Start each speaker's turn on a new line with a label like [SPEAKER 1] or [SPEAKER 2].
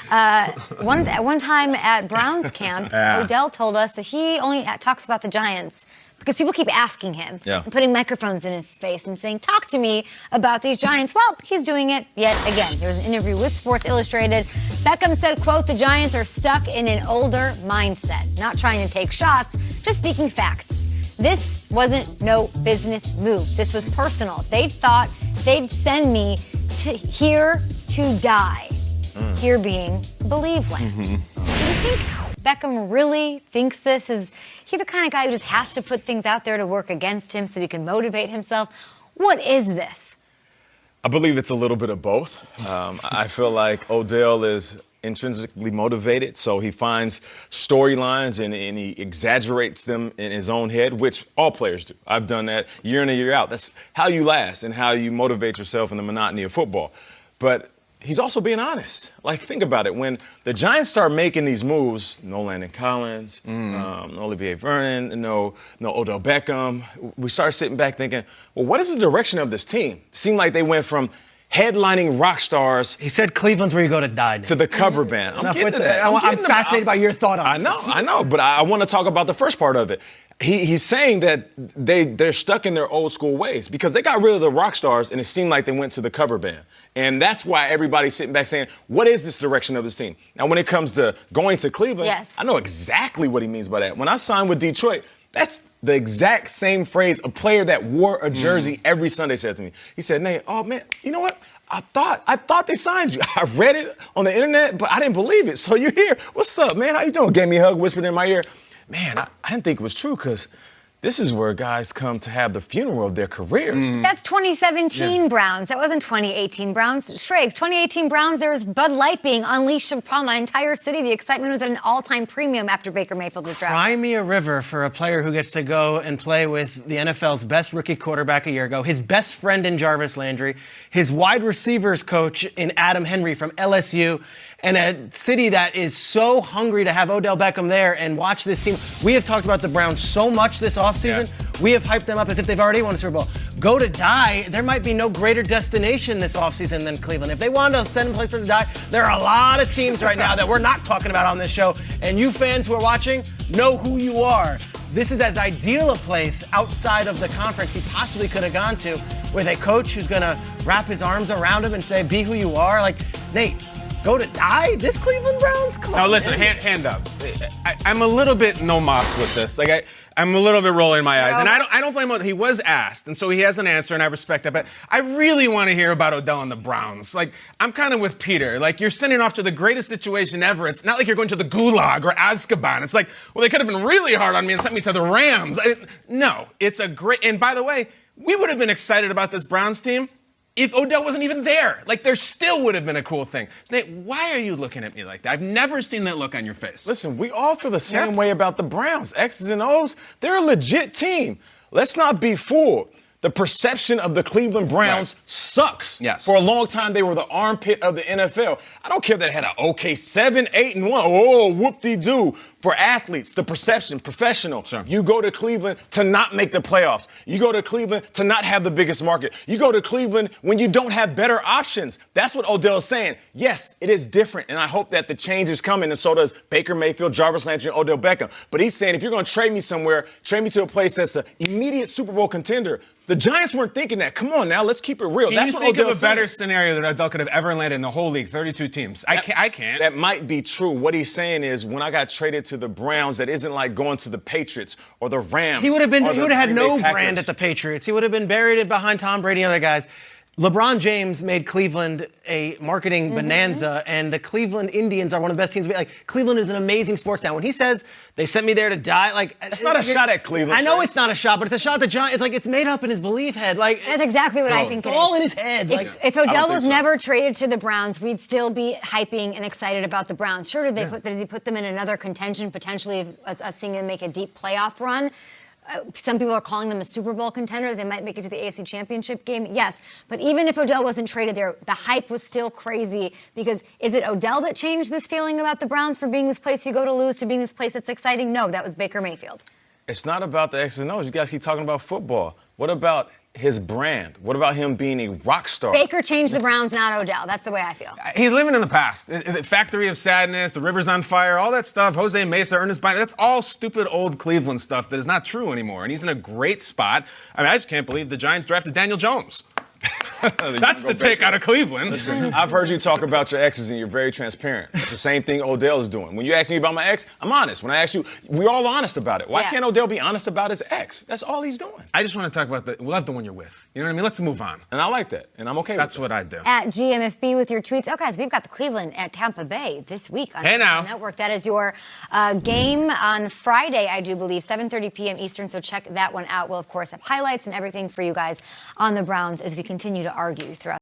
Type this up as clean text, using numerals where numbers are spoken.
[SPEAKER 1] One time at Browns camp, Odell told us that he only talks about the Giants because people keep asking him and putting microphones in his face and saying, talk to me about these Giants. Well, he's doing it yet again. There was an interview with Sports Illustrated. Beckham said, quote, the Giants are stuck in an older mindset, not trying to take shots, just speaking facts. This wasn't no business move. This was personal. They thought they'd send me here to die. Here being Believeland. Do you think Beckham really thinks this? Is he the kind of guy who just has to put things out there to work against him so he can motivate himself? What is this?
[SPEAKER 2] I believe it's a little bit of both. I feel like Odell is intrinsically motivated, so he finds storylines and he exaggerates them in his own head, which all players do. I've done that year in and year out. That's how you last and how you motivate yourself in the monotony of football. But he's also being honest. Like, think about it. When the Giants start making these moves, no Landon Collins, no Olivier Vernon, no Odell Beckham, we start sitting back thinking, well, what is the direction of this team? It seemed like they went from headlining rock stars.
[SPEAKER 3] He said Cleveland's where you go to die.
[SPEAKER 2] To the cover band.
[SPEAKER 3] I'm fascinated by your thought on this.
[SPEAKER 2] I know, but I want to talk about the first part of it. He's saying that they're stuck in their old school ways because they got rid of the rock stars and it seemed like they went to the cover band. And that's why everybody's sitting back saying, what is this direction of this team? Now, when it comes to going to Cleveland, I know exactly what he means by that. When I signed with Detroit, that's the exact same phrase a player that wore a jersey every Sunday said to me. He said, Nate, oh, man, you know what? I thought they signed you. I read it on the internet, but I didn't believe it. So you're here. What's up, man? How you doing? Gave me a hug, whispered in my ear. Man, I didn't think it was true because this is where guys come to have the funeral of their careers.
[SPEAKER 1] That's 2017 Browns. That wasn't 2018 Browns. Schrags, 2018 Browns, there was Bud Light being unleashed upon the entire city. The excitement was at an all-time premium after Baker Mayfield was drafted.
[SPEAKER 3] Cry me a river for a player who gets to go and play with the NFL's best rookie quarterback a year ago, his best friend in Jarvis Landry, his wide receivers coach in Adam Henry from LSU, and a city that is so hungry to have Odell Beckham there and watch this team. We have talked about the Browns so much this offseason. We have hyped them up as if they've already won a Super Bowl. Go to die, there might be no greater destination this offseason than Cleveland. If they wanted to send a place to die, there are a lot of teams right now that we're not talking about on this show. And you fans who are watching know who you are. This is as ideal a place outside of the conference he possibly could have gone to with a coach who's going to wrap his arms around him and say, be who you are. Like, Nate, go to die? This Cleveland Browns? Come on.
[SPEAKER 4] Now listen, hand up. I'm a little bit no mops with this. Like I'm a little bit rolling my eyes, and I don't blame him. He was asked, and so he has an answer, and I respect that. But I really want to hear about Odell and the Browns. Like I'm kind of with Peter. Like you're sending off to the greatest situation ever. It's not like you're going to the Gulag or Azkaban. It's like, well, they could have been really hard on me and sent me to the Rams. No, it's a great. And by the way, we would have been excited about this Browns team if Odell wasn't even there. Like, there still would have been a cool thing. So, Nate, why are you looking at me like that? I've never seen that look on your face.
[SPEAKER 2] Listen, we all feel the same way about the Browns. X's and O's, they're a legit team. Let's not be fooled. The perception of the Cleveland Browns sucks.
[SPEAKER 4] Yes.
[SPEAKER 2] For a long time, they were the armpit of the NFL. I don't care if they had an okay 7-8-1. Oh, whoop-de-doo. For athletes, the perception, professional.
[SPEAKER 4] Sure.
[SPEAKER 2] You go to Cleveland to not make the playoffs. You go to Cleveland to not have the biggest market. You go to Cleveland when you don't have better options. That's what Odell is saying. Yes, it is different, and I hope that the change is coming, and so does Baker Mayfield, Jarvis Landry, and Odell Beckham. But he's saying if you're going to trade me somewhere, trade me to a place that's an immediate Super Bowl contender. The Giants weren't thinking that. Come on now, let's keep it real.
[SPEAKER 4] Can you think of a better scenario that Odell could have ever landed in the whole league, 32 teams? I can't.
[SPEAKER 2] That might be true. What he's saying is when I got traded to the Browns, that isn't like going to the Patriots or the Rams.
[SPEAKER 3] He would have had no brand at the Patriots. He would have been buried behind Tom Brady and other guys. LeBron James made Cleveland a marketing bonanza, and the Cleveland Indians are one of the best teams. Like, Cleveland is an amazing sports town. When he says they sent me there to die, like
[SPEAKER 2] it's not a shot at Cleveland.
[SPEAKER 3] I know it's not a shot, but it's a shot at the Giants. It's like it's made up in his belief head. Like
[SPEAKER 1] that's exactly what I think.
[SPEAKER 3] It's all in his head.
[SPEAKER 1] If Odell was never traded to the Browns, we'd still be hyping and excited about the Browns. Sure, does he put them in another contention potentially of us seeing them make a deep playoff run? Some people are calling them a Super Bowl contender. They might make it to the AFC Championship game. Yes, but even if Odell wasn't traded there, the hype was still crazy because is it Odell that changed this feeling about the Browns from being this place you go to lose to being this place that's exciting? No, that was Baker Mayfield.
[SPEAKER 2] It's not about the X's and O's. You guys keep talking about football. What about his brand? What about him being a rock star?
[SPEAKER 1] Baker changed the Browns, not Odell. That's the way I feel.
[SPEAKER 4] He's living in the past. The Factory of Sadness, The River's on Fire, all that stuff, Jose Mesa, Ernest Bynum, that's all stupid old Cleveland stuff that is not true anymore. And he's in a great spot. I mean, I just can't believe the Giants drafted Daniel Jones. That's the take out of Cleveland.
[SPEAKER 2] Listen, I've heard you talk about your exes and you're very transparent. It's the same thing Odell is doing. When you ask me about my ex, I'm honest. When I ask you, we're all honest about it. Why can't Odell be honest about his ex? That's all he's doing.
[SPEAKER 4] I just want to talk about love the one you're with. You know what I mean? Let's move on.
[SPEAKER 2] And I like that. And I'm okay with
[SPEAKER 4] That's
[SPEAKER 2] that.
[SPEAKER 4] what I do.
[SPEAKER 1] At GMFB with your tweets. Oh, guys, we've got the Cleveland at Tampa Bay this week on the network. That is your game on Friday, I do believe, 7:30 p.m. Eastern. So check that one out. We'll, of course, have highlights and everything for you guys on the Browns as we continue to argue throughout